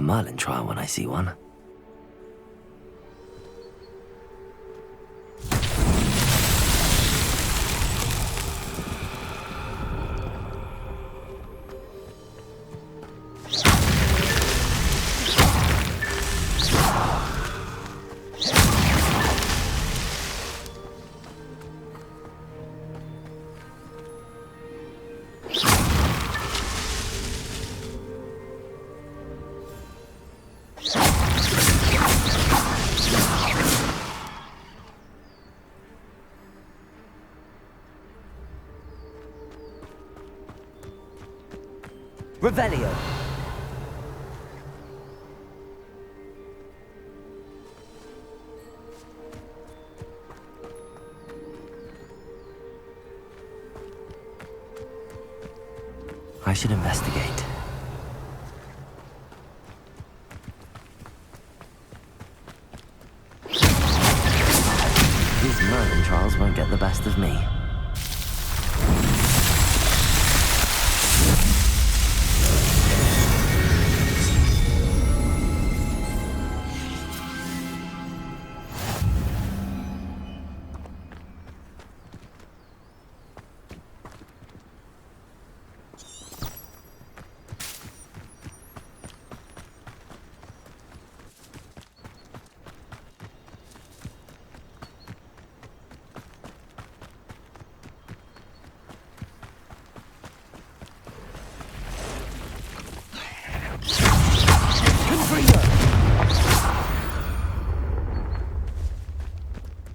a Merlin trial when I see one. Revelio. I should investigate. These Merlin trials won't get the best of me.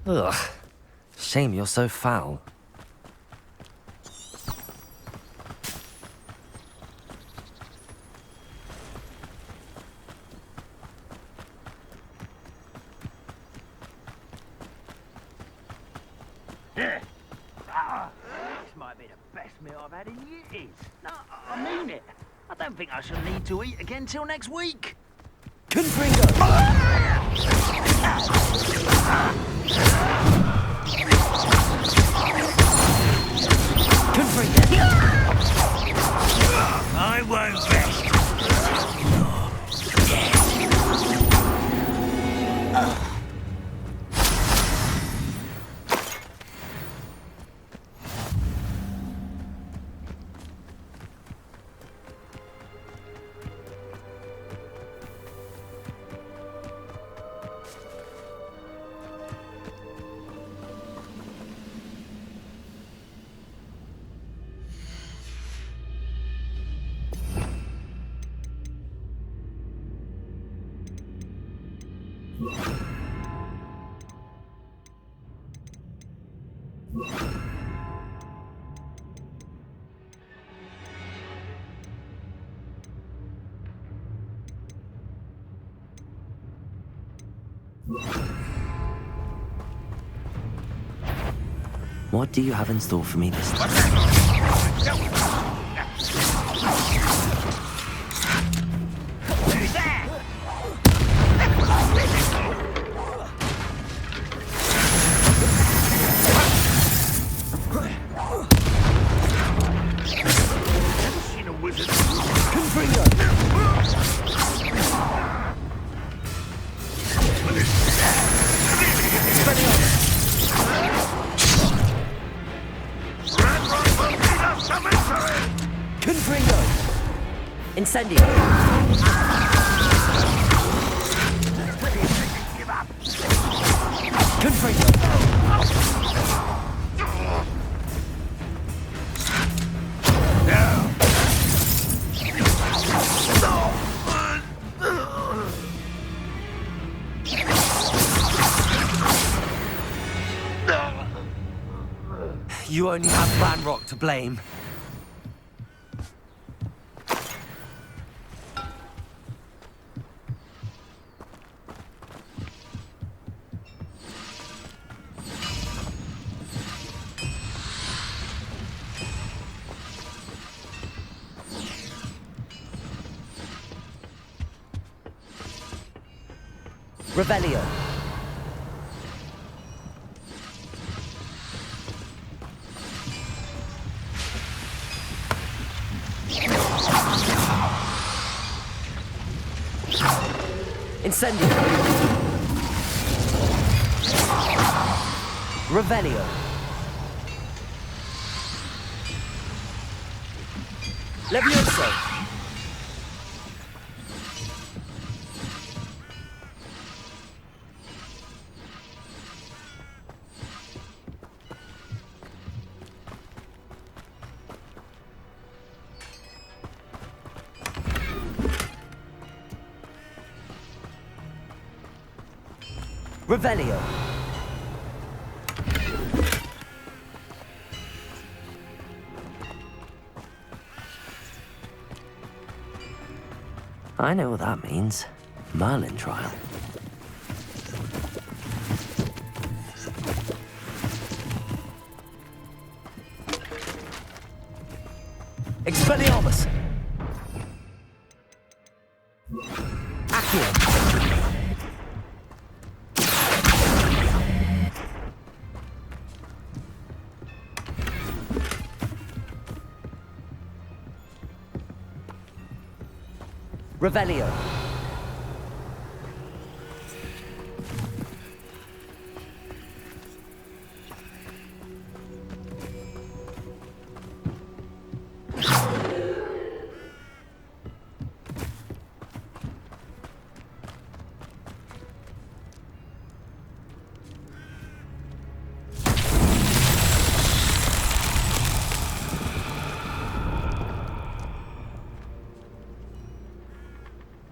Ugh. Shame you're so foul. This might be the best meal I've had in years. No, I mean it. I don't think I shall need to eat again till next week. Confringo. I won't rest. What do you have in store for me this time? Incendio. Confringo. You only have Lanrock to blame. Revelio. Incendio. Revelio. Levioso. Revelio. I know what that means. Merlin trial. Expelliarmus. Accio. Revelio.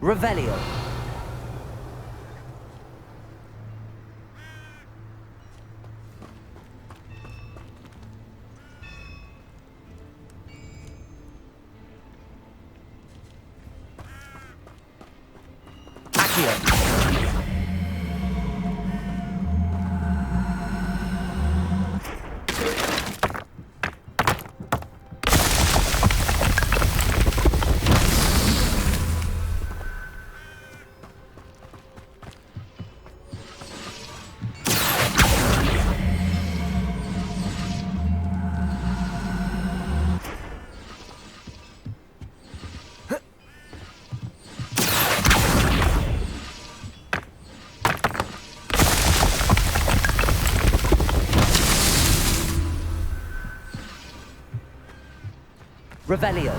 Revelio. Accio. Revelio.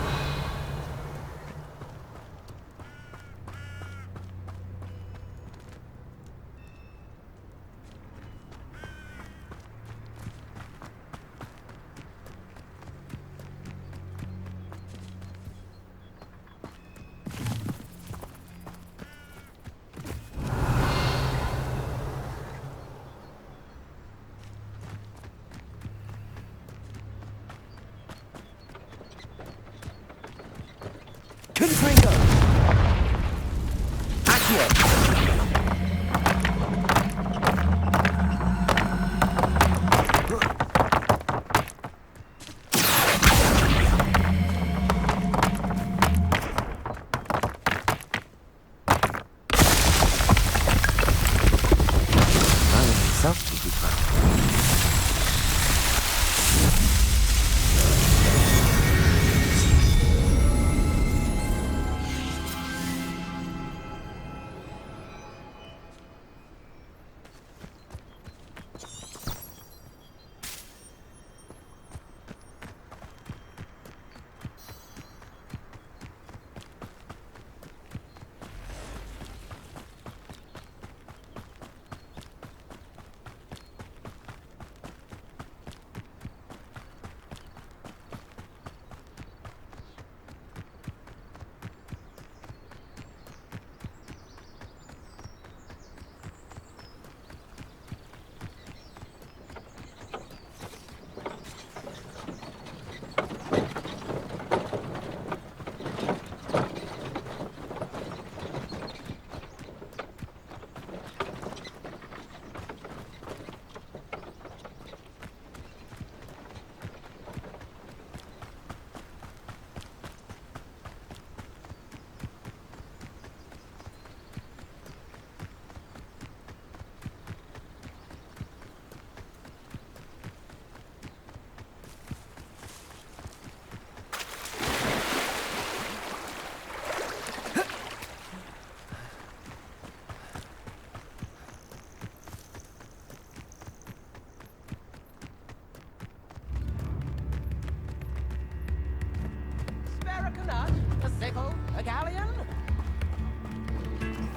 A sickle? A galleon?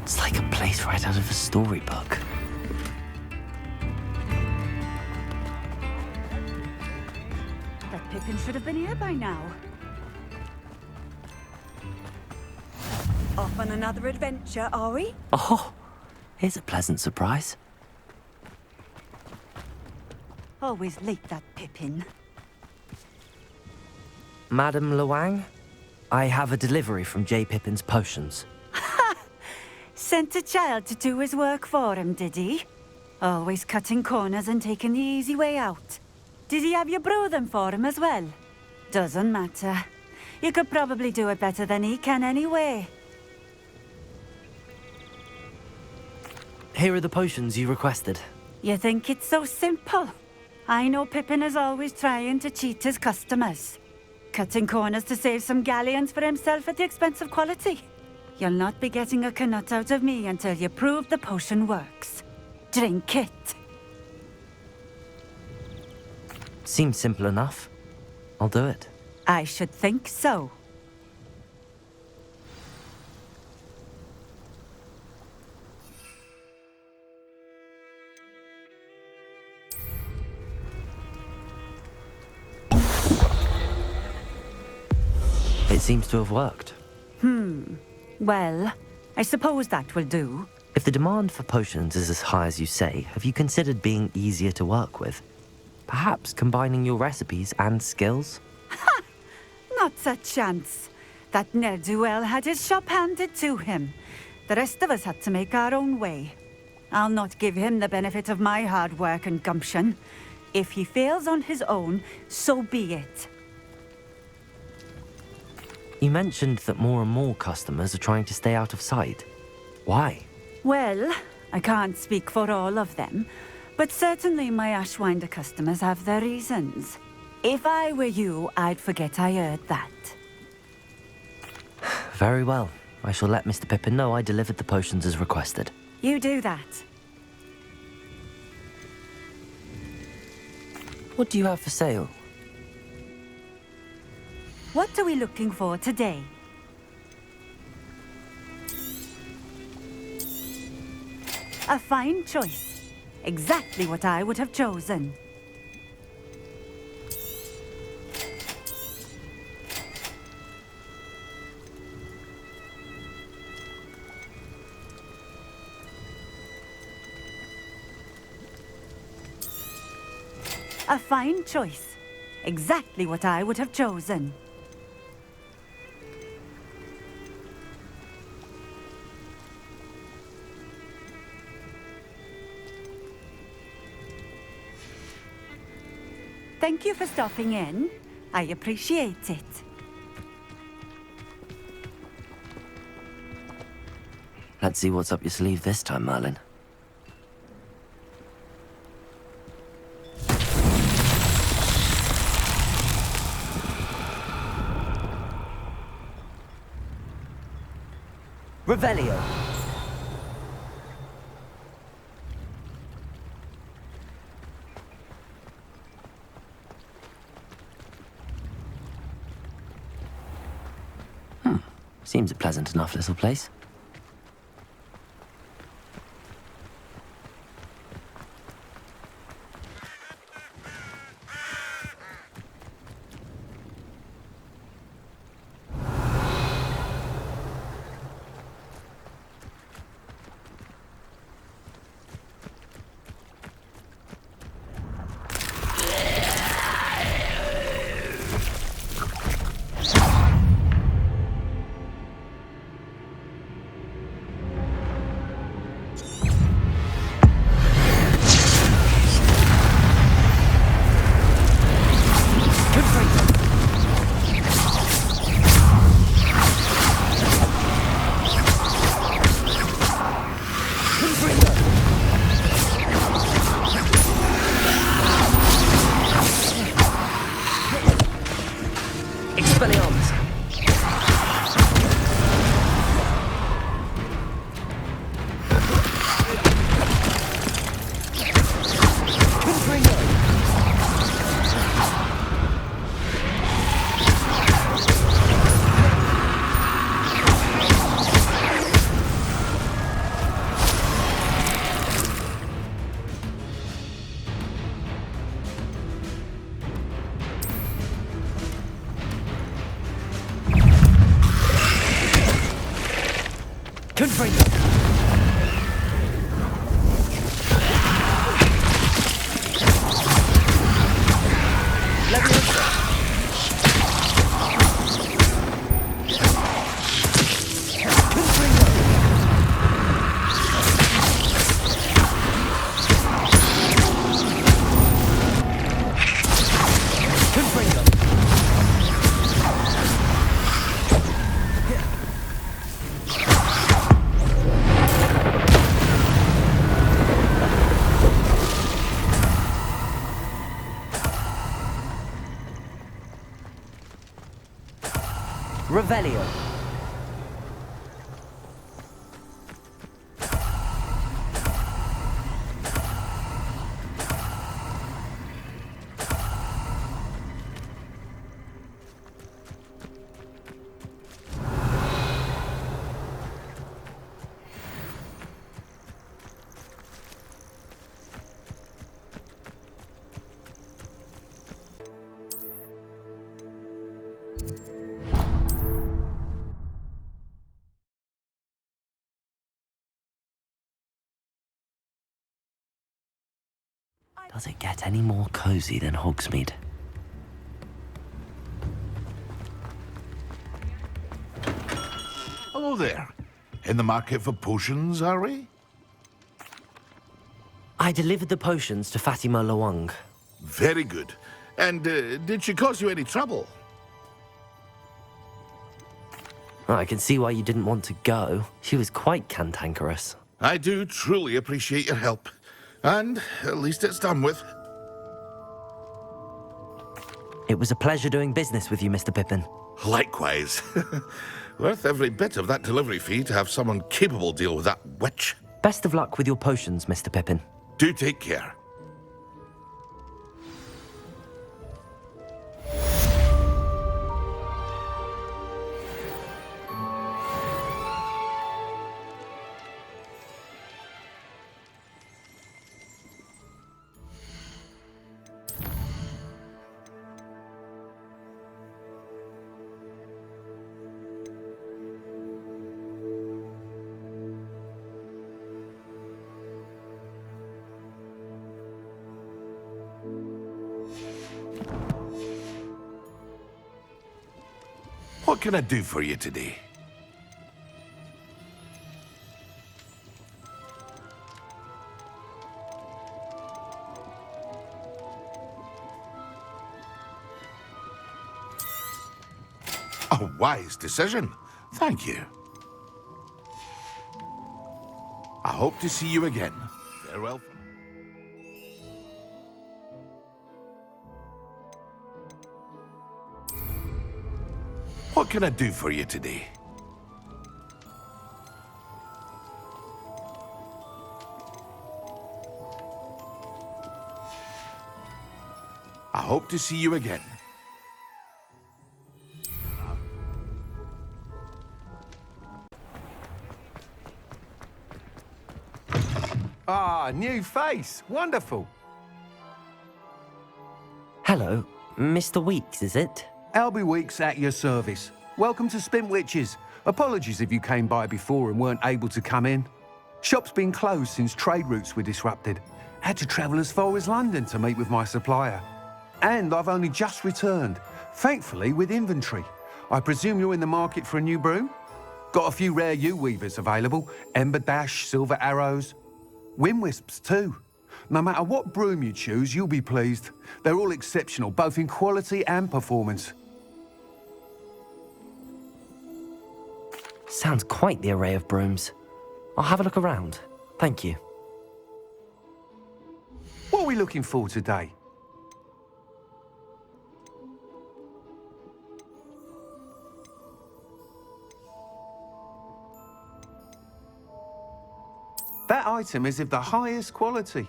It's like a place right out of a storybook. That Pippin should have been here by now. Off on another adventure, are we? Oh, here's a pleasant surprise. Always late, that Pippin. Madam Luang, I have a delivery from J. Pippin's Potions. Sent a child to do his work for him, did he? Always cutting corners and taking the easy way out. Did he have you brew them for him as well? Doesn't matter. You could probably do it better than he can anyway. Here are the potions you requested. You think it's so simple? I know Pippin is always trying to cheat his customers. Cutting corners to save some galleons for himself at the expense of quality. You'll not be getting a canut out of me until you prove the potion works. Drink it. Seems simple enough. I'll do it. I should think so. It seems to have worked. Well, I suppose that will do. If the demand for potions is as high as you say, have you considered being easier to work with? Perhaps combining your recipes and skills? Not a chance. That ne'er-do-well had his shop handed to him. The rest of us had to make our own way. I'll not give him the benefit of my hard work and gumption. If he fails on his own, so be it. You mentioned that more and more customers are trying to stay out of sight. Why? Well, I can't speak for all of them, but certainly my Ashwinder customers have their reasons. If I were you, I'd forget I heard that. Very well. I shall let Mr. Pippin know I delivered the potions as requested. You do that. What do you have for sale? What are we looking for today? A fine choice. Exactly what I would have chosen. A fine choice. Exactly what I would have chosen. Thank you for stopping in. I appreciate it. Let's see what's up your sleeve this time, Merlin. Revelio. Seems a pleasant enough little place. Confringo. Leviosa. Confringo. Confringo. Revelio. Does it get any more cozy than Hogsmeade? Hello there. In the market for potions, are we? I delivered the potions to Fatima Lawang. Very good. And did she cause you any trouble? I can see why you didn't want to go. She was quite cantankerous. I do truly appreciate your help. And at least it's done with. It was a pleasure doing business with you, Mr. Pippin. Likewise. Worth every bit of that delivery fee to have someone capable deal with that witch. Best of luck with your potions, Mr. Pippin. Do take care. What can I do for you today? A wise decision. Thank you. I hope to see you again. Farewell. What can I do for you today? I hope to see you again. Ah, new face. Wonderful. Hello, Mr. Weeks, is it? Albie Weeks at your service. Welcome to Spintwitches. Apologies if you came by before and weren't able to come in. Shop's been closed since trade routes were disrupted. Had to travel as far as London to meet with my supplier. And I've only just returned, thankfully with inventory. I presume you're in the market for a new broom? Got a few rare yew-weavers available. Ember Dash, Silver Arrows. Wind Wisps too. No matter what broom you choose, you'll be pleased. They're all exceptional, both in quality and performance. Sounds quite the array of brooms. I'll have a look around. Thank you. What are we looking for today? That item is of the highest quality.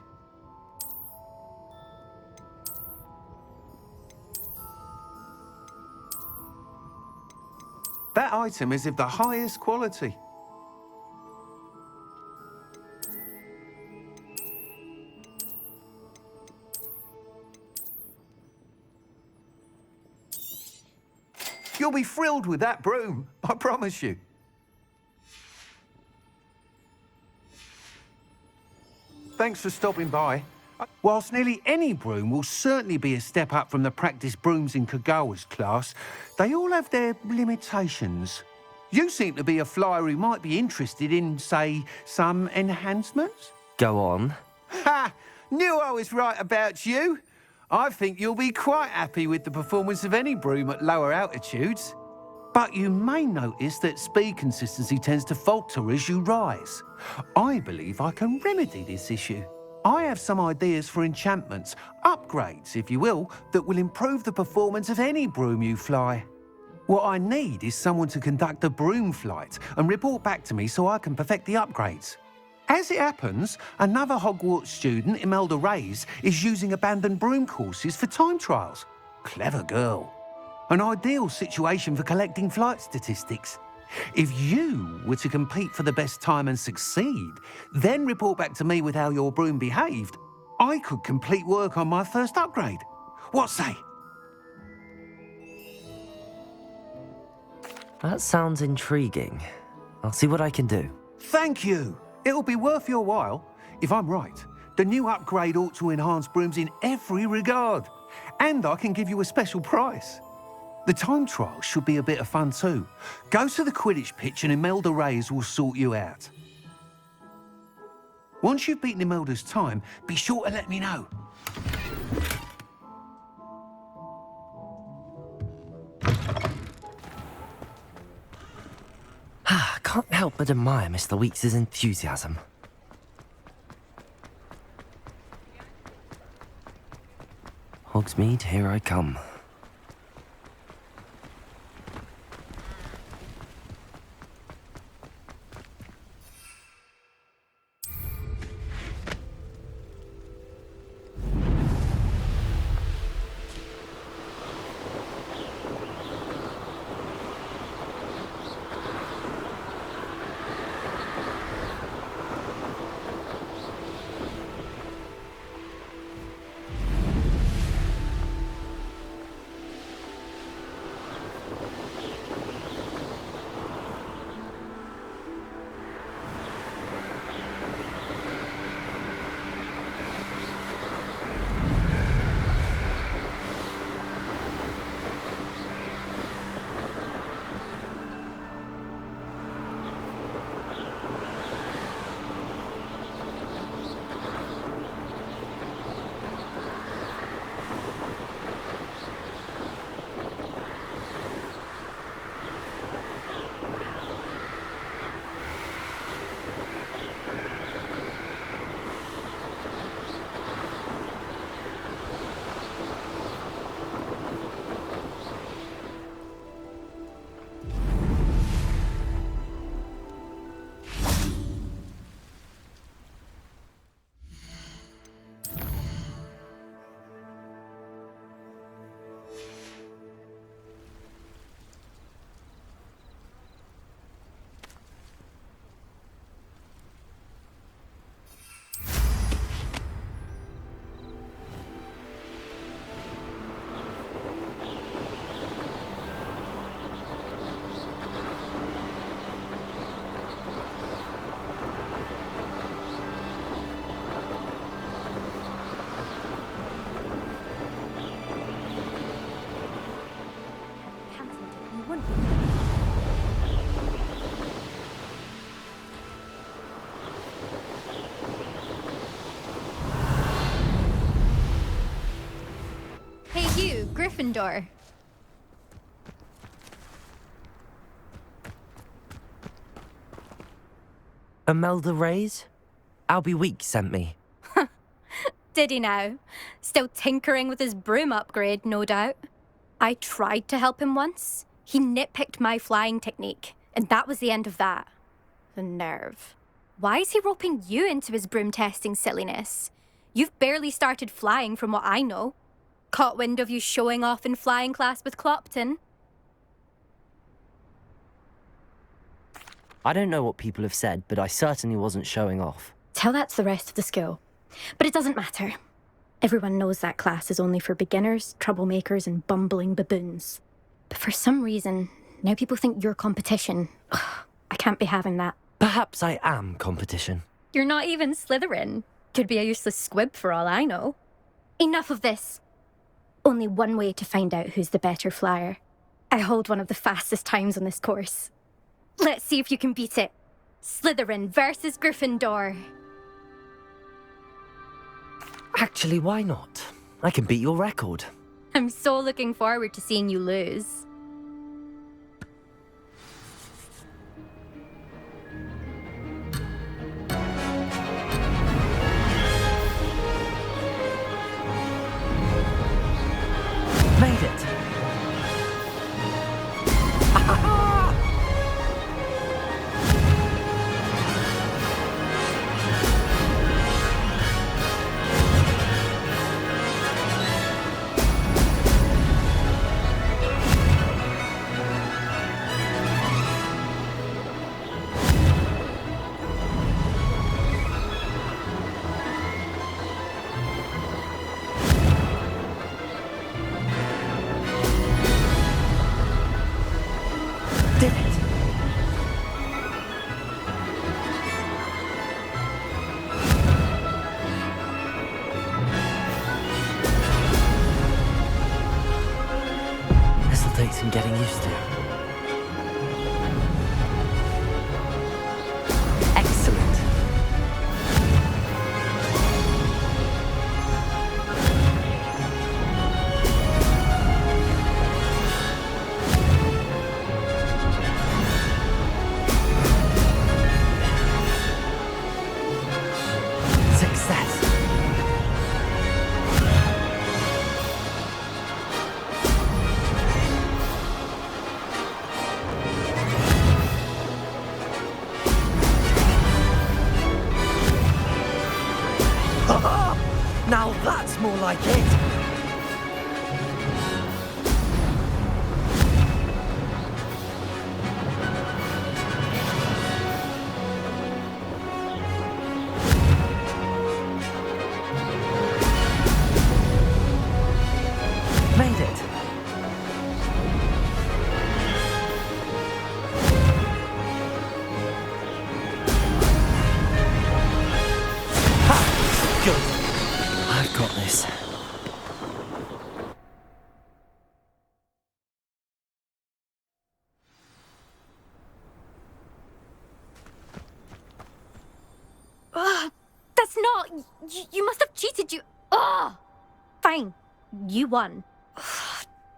That item is of the highest quality. You'll be thrilled with that broom, I promise you. Thanks for stopping by. Whilst nearly any broom will certainly be a step up from the practice brooms in Kagawa's class, they all have their limitations. You seem to be a flyer who might be interested in, say, some enhancements? Go on. Ha! Knew I was right about you. I think you'll be quite happy with the performance of any broom at lower altitudes. But you may notice that speed consistency tends to falter as you rise. I believe I can remedy this issue. I have some ideas for enchantments, upgrades, if you will, that will improve the performance of any broom you fly. What I need is someone to conduct a broom flight and report back to me so I can perfect the upgrades. As it happens, another Hogwarts student, Imelda Reyes, is using abandoned broom courses for time trials. Clever girl. An ideal situation for collecting flight statistics. If you were to compete for the best time and succeed, then report back to me with how your broom behaved, I could complete work on my first upgrade. What say? That sounds intriguing. I'll see what I can do. Thank you. It'll be worth your while. If I'm right, the new upgrade ought to enhance brooms in every regard. And I can give you a special price. The time trial should be a bit of fun too. Go to the Quidditch pitch and Imelda Reyes will sort you out. Once you've beaten Imelda's time, be sure to let me know. I can't help but admire Mr. Weeks' enthusiasm. Hogsmeade, here I come. Gryffindor. Imelda Reyes? Albie Weeks sent me. Did he now? Still tinkering with his broom upgrade, no doubt. I tried to help him once. He nitpicked my flying technique, and that was the end of that. The nerve. Why is he roping you into his broom testing silliness? You've barely started flying from what I know. Caught wind of you showing off in flying class with Clopton. I don't know what people have said, but I certainly wasn't showing off. Tell that to the rest of the school. But it doesn't matter. Everyone knows that class is only for beginners, troublemakers, and bumbling baboons. But for some reason, now people think you're competition. Ugh, I can't be having that. Perhaps I am competition. You're not even Slytherin. Could be a useless squib for all I know. Enough of this. Only one way to find out who's the better flyer. I hold one of the fastest times on this course. Let's see if you can beat it. Slytherin versus Gryffindor. Actually, why not? I can beat your record. I'm so looking forward to seeing you lose. Made it! Did it! This'll take some getting used to. Excellent. Success. Now that's more like it. Made it. Ha! Good. I've got this. That's not... You must have cheated, you... Ugh! Fine. You won.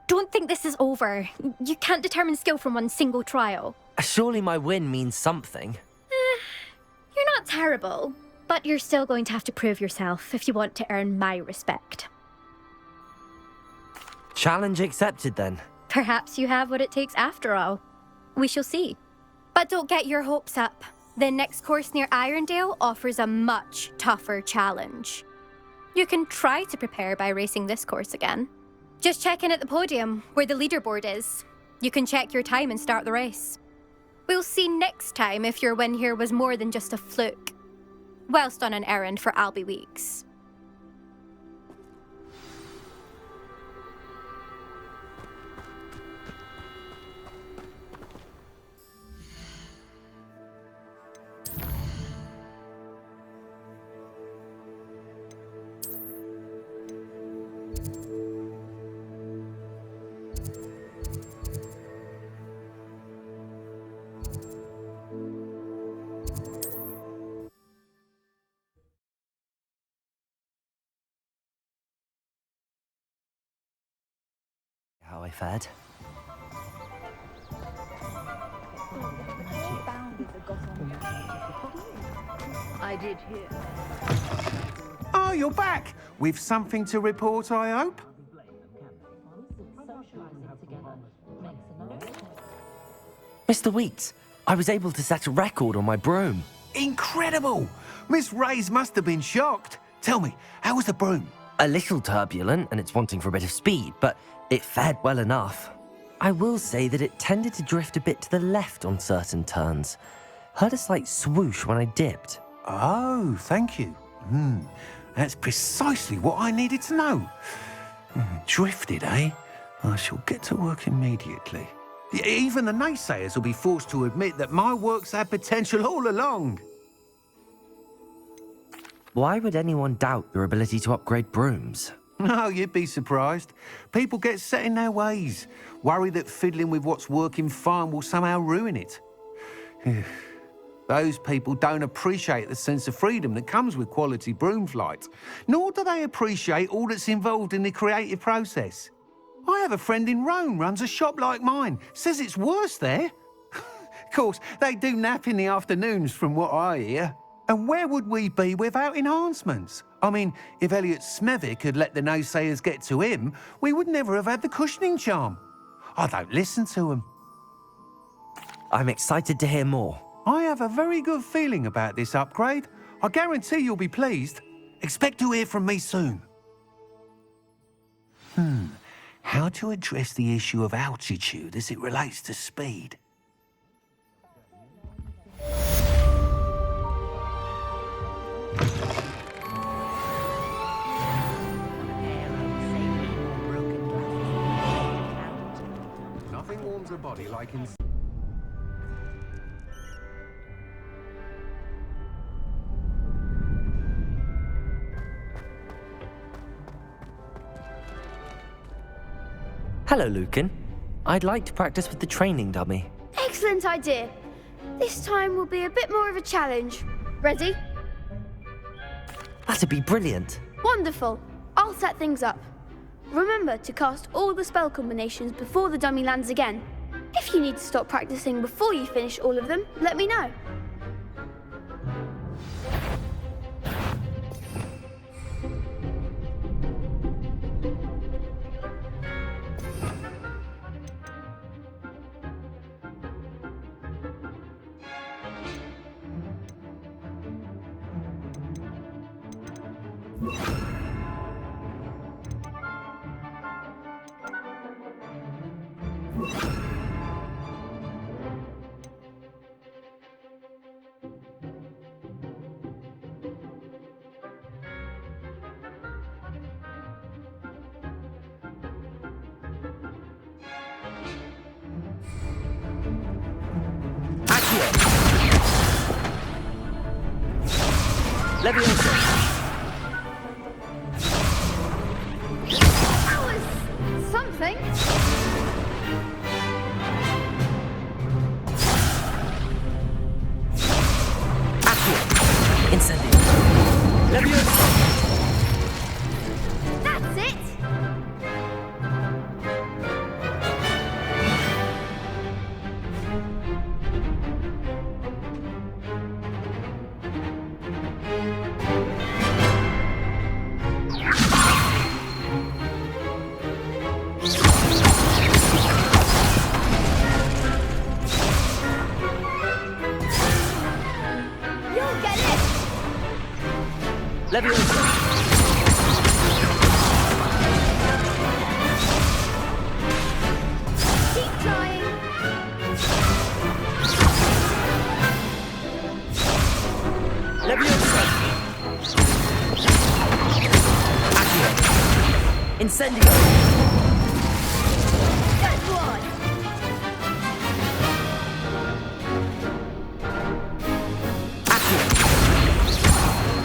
Don't think this is over. You can't determine skill from one single trial. Surely my win means something. You're not terrible, but you're still going to have to prove yourself if you want to earn my respect. Challenge accepted then. Perhaps you have what it takes after all. We shall see. But don't get your hopes up. The next course near Irondale offers a much tougher challenge. You can try to prepare by racing this course again. Just check in at the podium, where the leaderboard is. You can check your time and start the race. We'll see next time if your win here was more than just a fluke. Whilst on an errand for Albie Weeks. How I fared. I did hear. Oh, you're back! With something to report, I hope? Mr. Weeks, I was able to set a record on my broom. Incredible! Miss Reyes must have been shocked. Tell me, how was the broom? A little turbulent and it's wanting for a bit of speed, but it fared well enough. I will say that it tended to drift a bit to the left on certain turns. Heard a slight swoosh when I dipped. Oh, thank you. That's precisely what I needed to know. Drifted, eh? I shall get to work immediately. Even the naysayers will be forced to admit that my work's had potential all along. Why would anyone doubt your ability to upgrade brooms? No, you'd be surprised. People get set in their ways, worry that fiddling with what's working fine will somehow ruin it. Those people don't appreciate the sense of freedom that comes with quality broom flight, nor do they appreciate all that's involved in the creative process. I have a friend in Rome runs a shop like mine, says it's worse there. Of course, they do nap in the afternoons from what I hear. And where would we be without enhancements? I mean, if Elliot Smethwick had let the naysayers get to him, we would never have had the cushioning charm. I don't listen to them. I'm excited to hear more. I have a very good feeling about this upgrade. I guarantee you'll be pleased. Expect to hear from me soon. How to address the issue of altitude as it relates to speed? Nothing warms a body like in... Hello, Lucan. I'd like to practice with the training dummy. Excellent idea. This time will be a bit more of a challenge. Ready? That'd be brilliant. Wonderful. I'll set things up. Remember to cast all the spell combinations before the dummy lands again. If you need to stop practicing before you finish all of them, let me know. Leviosa. That was something. Incendio. Leviosa. That's it. You'll get it. Leviosa. Keep trying. Leviosa. Accio. Incendio. Good one. Accio.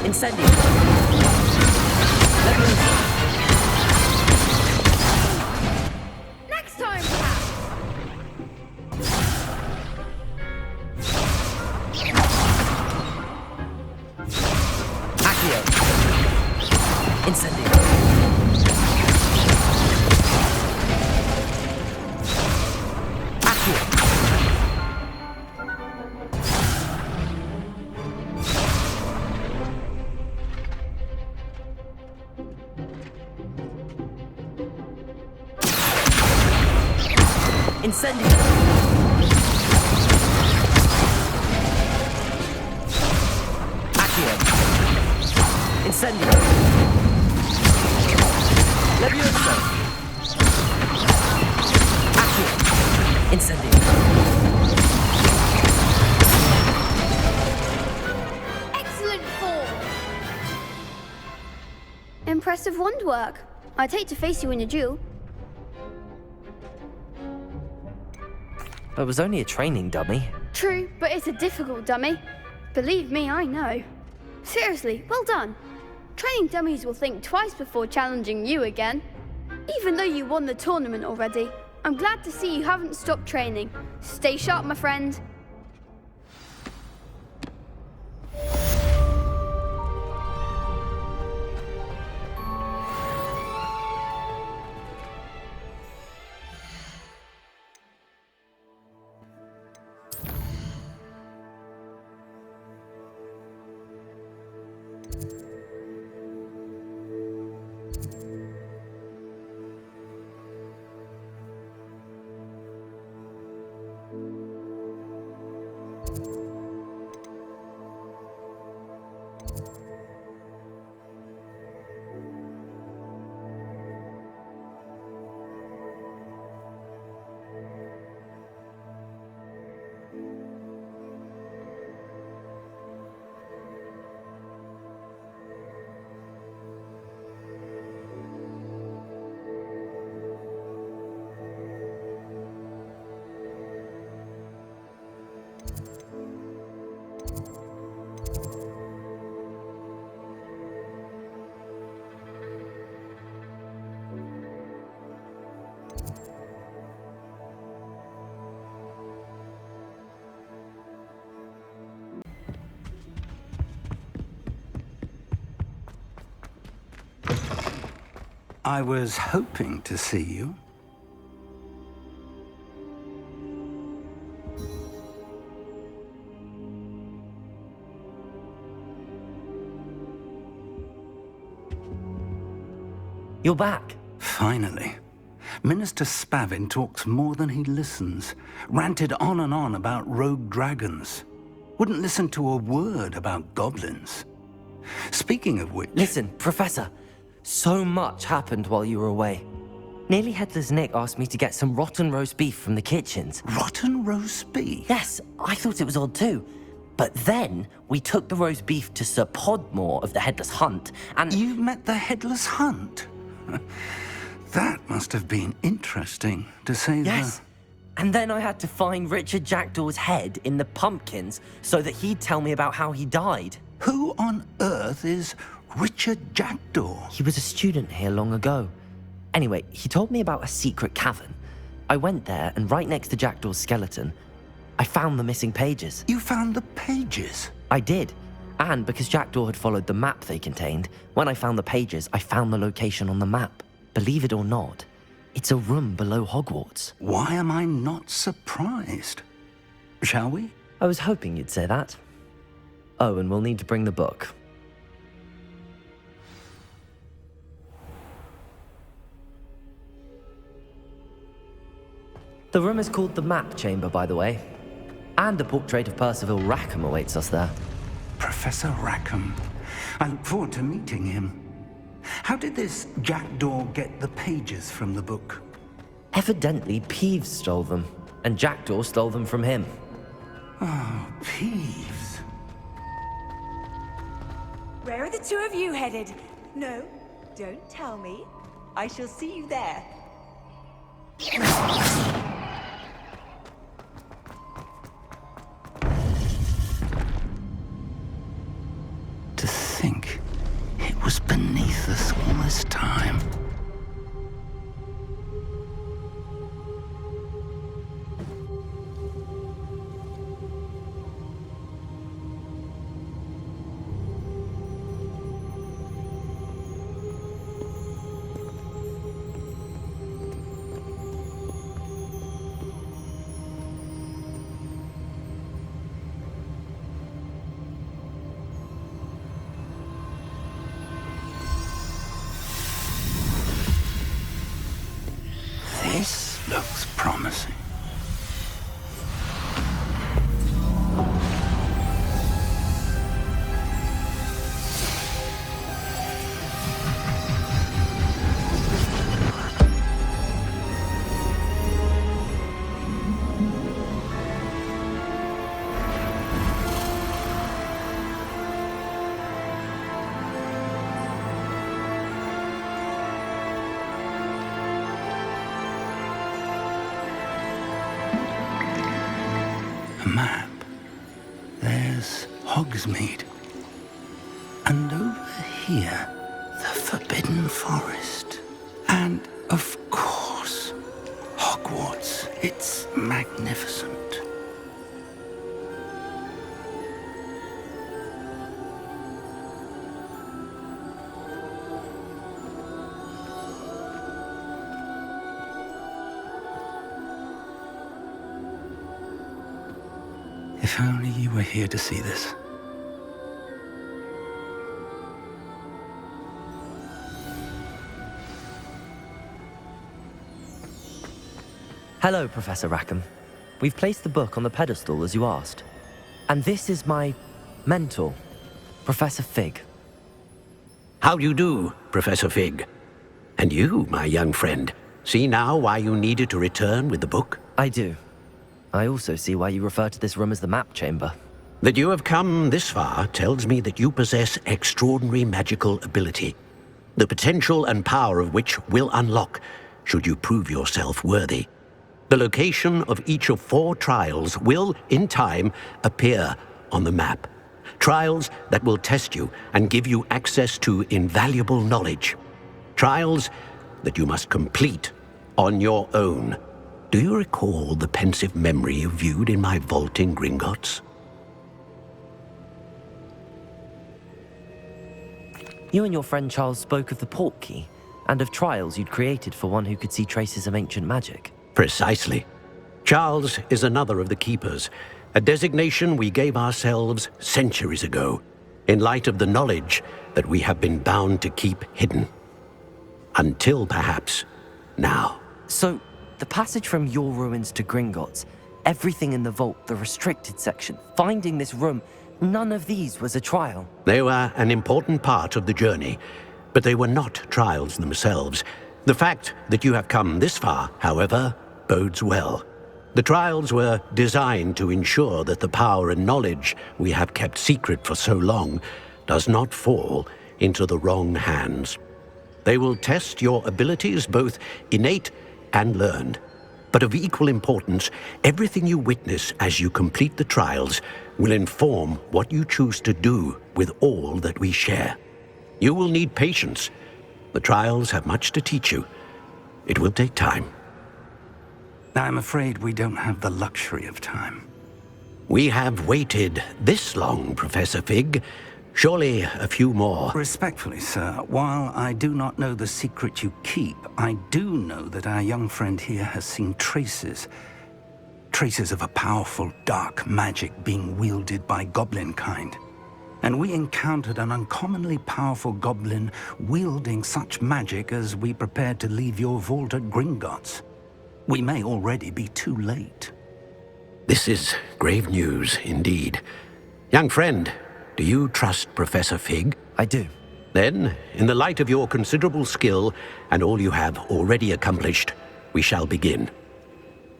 Incendio. Leviosa. Next time, perhaps. Accio. Incendio. Accio. Incendio. Accio. Incendio. Leviosa. Accio. Incendio. Excellent form. Impressive wand work. I'd hate to face you in a duel. It was only a training dummy. True, but it's a difficult dummy. Believe me, I know. Seriously, well done. Training dummies will think twice before challenging you again. Even though you won the tournament already, I'm glad to see you haven't stopped training. Stay sharp, my friend. I was hoping to see you. You're back. Finally. Minister Spavin talks more than he listens. Ranted on and on about rogue dragons. Wouldn't listen to a word about goblins. Speaking of which... Listen, Professor. So much happened while you were away. Nearly Headless Nick asked me to get some rotten roast beef from the kitchens. Rotten roast beef? Yes, I thought it was odd too. But then we took the roast beef to Sir Podmore of the Headless Hunt, and... You met the Headless Hunt? That must have been interesting, to say the... Yes. And then I had to find Richard Jackdaw's head in the pumpkins so that he'd tell me about how he died. Who on earth is Richard Jackdaw? He was a student here long ago. Anyway, he told me about a secret cavern. I went there, and right next to Jackdaw's skeleton, I found the missing pages. You found the pages? I did. And because Jackdaw had followed the map they contained, when I found the pages, I found the location on the map. Believe it or not, it's a room below Hogwarts. Why am I not surprised? Shall we? I was hoping you'd say that. Oh, and we'll need to bring the book. The room is called the Map Chamber, by the way. And a portrait of Percival Rackham awaits us there. Professor Rackham. I look forward to meeting him. How did this Jackdaw get the pages from the book? Evidently, Peeves stole them, and Jackdaw stole them from him. Oh, Peeves. Where are the two of you headed? No, don't tell me. I shall see you there. To think it was beneath us all this time. This looks promising. A map. There's Hogsmeade. And over here, the Forbidden Forest. And, of course, Hogwarts. It's magnificent. If only you were here to see this. Hello, Professor Rackham. We've placed the book on the pedestal as you asked. And this is my mentor, Professor Fig. How do you do, Professor Fig? And you, my young friend, see now why you needed to return with the book? I do. I also see why you refer to this room as the map chamber. That you have come this far tells me that you possess extraordinary magical ability, the potential and power of which will unlock should you prove yourself worthy. The location of each of 4 trials will, in time, appear on the map. Trials that will test you and give you access to invaluable knowledge. Trials that you must complete on your own. Do you recall the pensive memory you viewed in my vault in Gringotts? You and your friend Charles spoke of the port key, and of trials you'd created for one who could see traces of ancient magic. Precisely. Charles is another of the Keepers, a designation we gave ourselves centuries ago, in light of the knowledge that we have been bound to keep hidden. Until, perhaps, now. So, the passage from your ruins to Gringotts, everything in the vault, the restricted section, finding this room, none of these was a trial. They were an important part of the journey, but they were not trials themselves. The fact that you have come this far, however, bodes well. The trials were designed to ensure that the power and knowledge we have kept secret for so long does not fall into the wrong hands. They will test your abilities, both innate and learned. But of equal importance, everything you witness as you complete the trials will inform what you choose to do with all that we share. You will need patience. The trials have much to teach you. It will take time. I'm afraid we don't have the luxury of time. We have waited this long, Professor Fig. Surely a few more. Respectfully, sir, while I do not know the secret you keep, I do know that our young friend here has seen traces of a powerful dark magic being wielded by goblin kind. And we encountered an uncommonly powerful goblin wielding such magic as we prepared to leave your vault at Gringotts. We may already be too late. This is grave news indeed. Young friend, do you trust Professor Fig? I do. Then, in the light of your considerable skill and all you have already accomplished, we shall begin.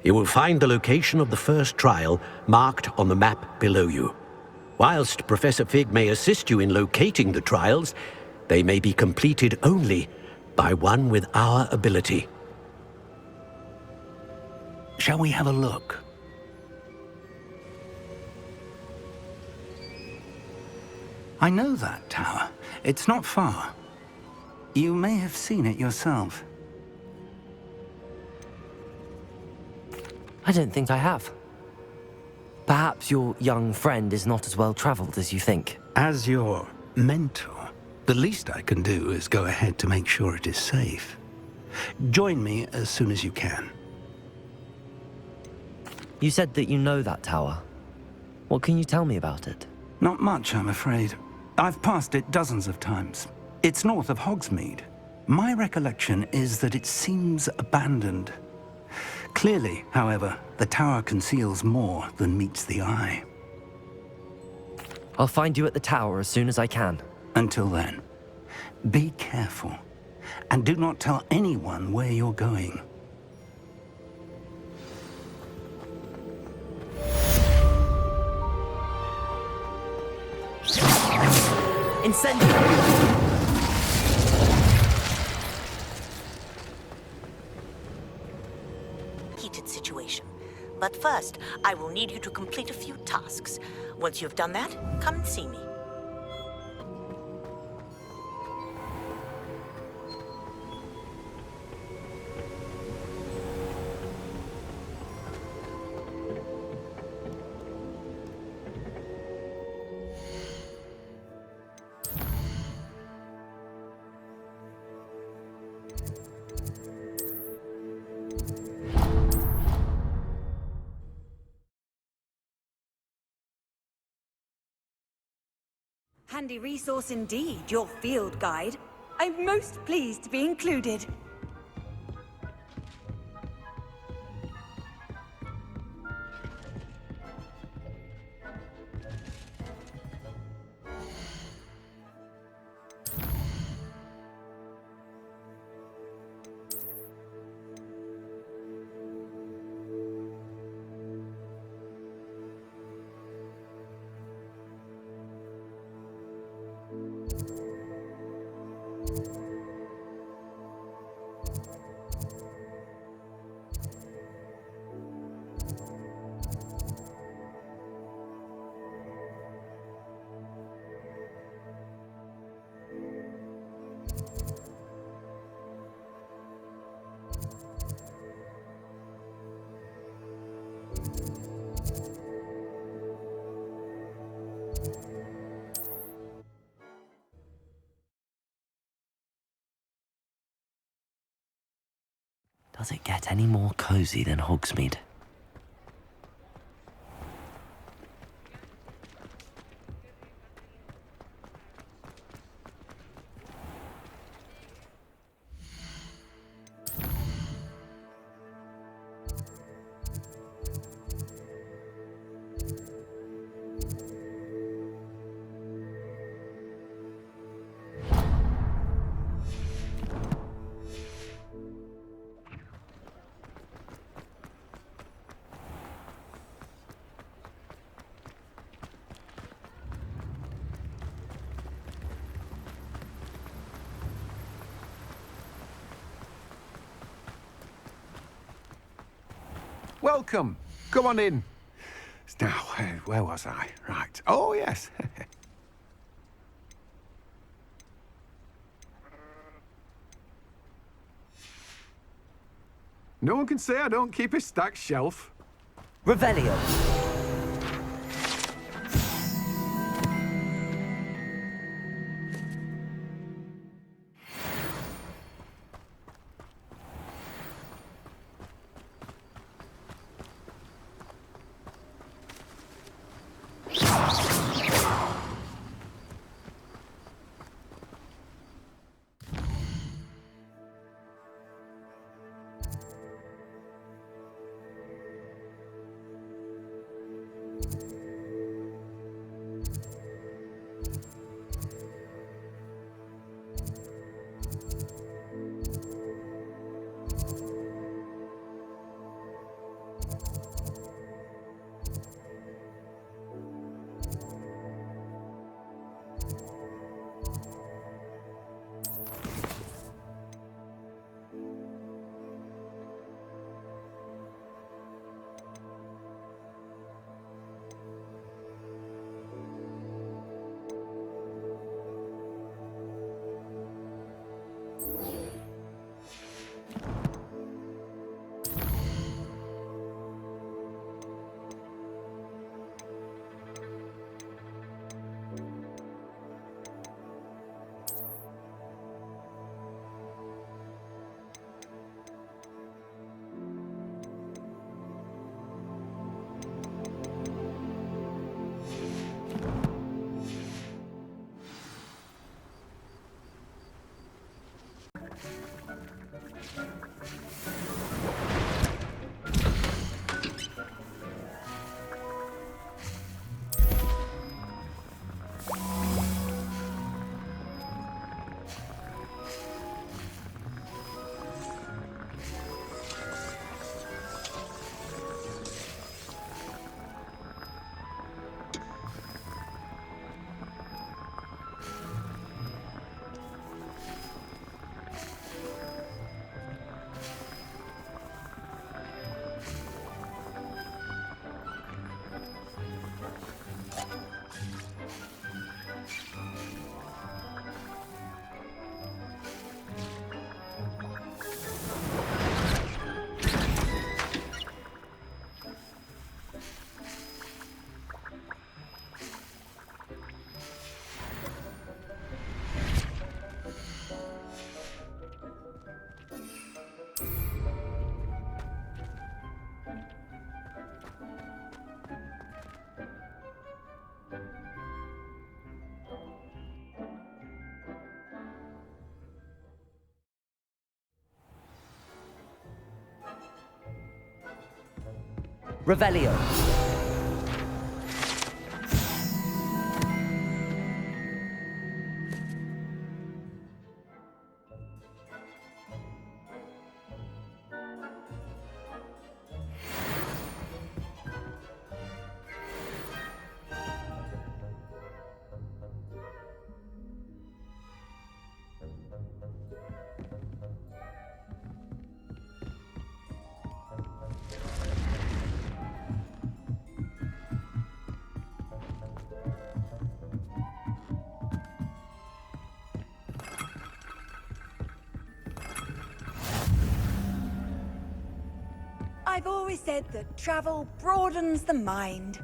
You will find the location of the first trial marked on the map below you. Whilst Professor Fig may assist you in locating the trials, they may be completed only by one with our ability. Shall we have a look? I know that tower. It's not far. You may have seen it yourself. I don't think I have. Perhaps your young friend is not as well traveled as you think. As your mentor, the least I can do is go ahead to make sure it is safe. Join me as soon as you can. You said that you know that tower. What can you tell me about it? Not much, I'm afraid. I've passed it dozens of times. It's north of Hogsmeade. My recollection is that it seems abandoned. Clearly, however, the tower conceals more than meets the eye. I'll find you at the tower as soon as I can. Until then, be careful, and do not tell anyone where you're going. Incendiary! Heated situation. But first, I will need you to complete a few tasks. Once you've done that, come and see me. Handy resource indeed, your field guide. I'm most pleased to be included. Does it get any more cozy than Hogsmeade? Welcome. Come on in. Now, where was I? Right. Oh, yes. No one can say I don't keep a stacked shelf. Revelio. Revelio. I've always said that travel broadens the mind.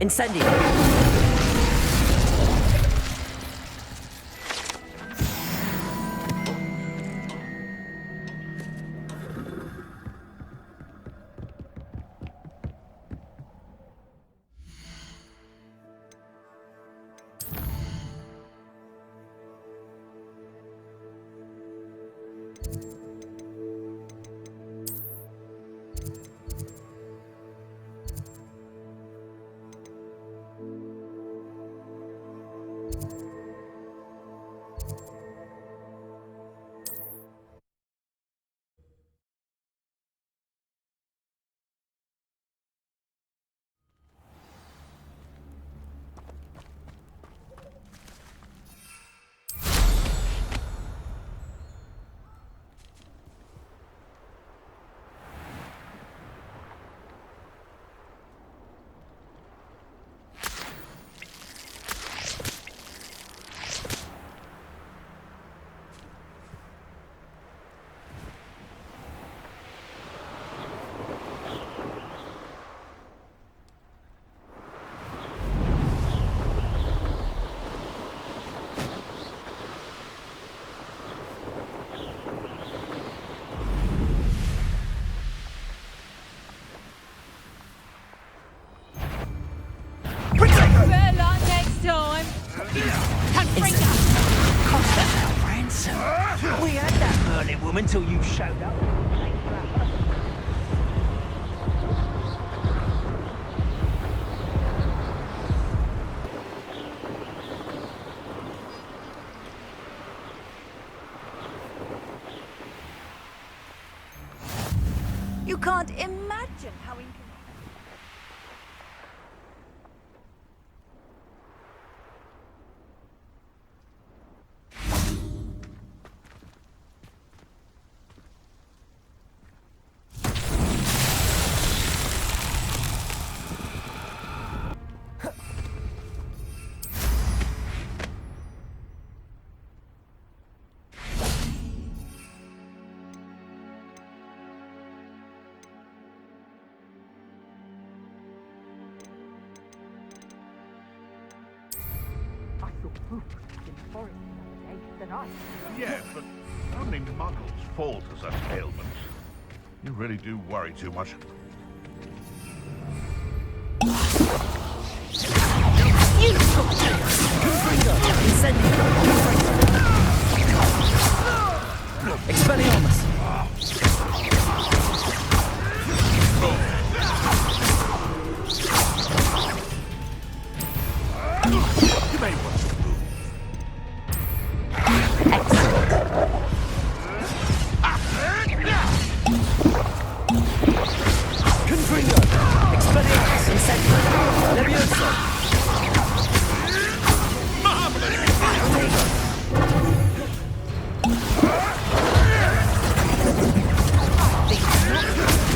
Incendio. We had that Merlin woman till you showed up. You can't imagine how inconvenient. Yes, but only muggles fall to such ailments. You really do worry too much. Expelliarmus! You may well. Confringo! Expelliarmus! Incendio! Levioso!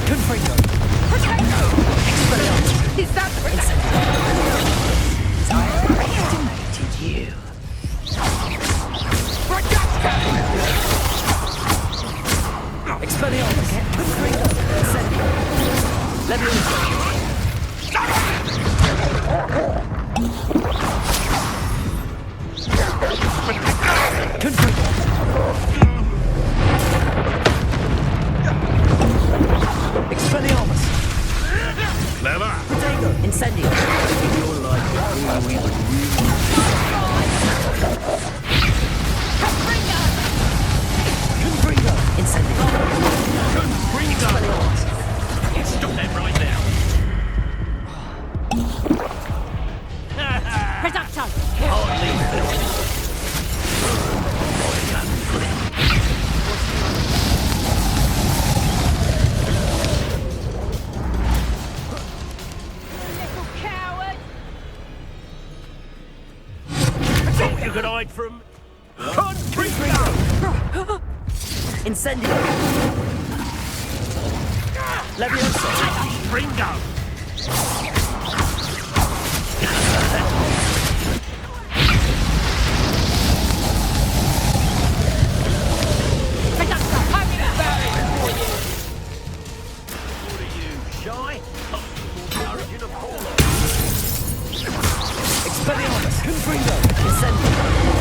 Confringo! Expelliarmus! Is that Incendio! I underestimated you. Expelliarmus! Confringo! Incendio! Levioso! Confringo! Expelliarmus! Clever. Protego! Incendio! You're like we would Confringo! Incendio! Confringo! Stop them right now. Reducto! Hardly. Thought you could hide from... Confringo! Incendio! Levioso! Confringo! What are you, shy? Courage in a corner. Expelliarmus! Confringo! Incendio!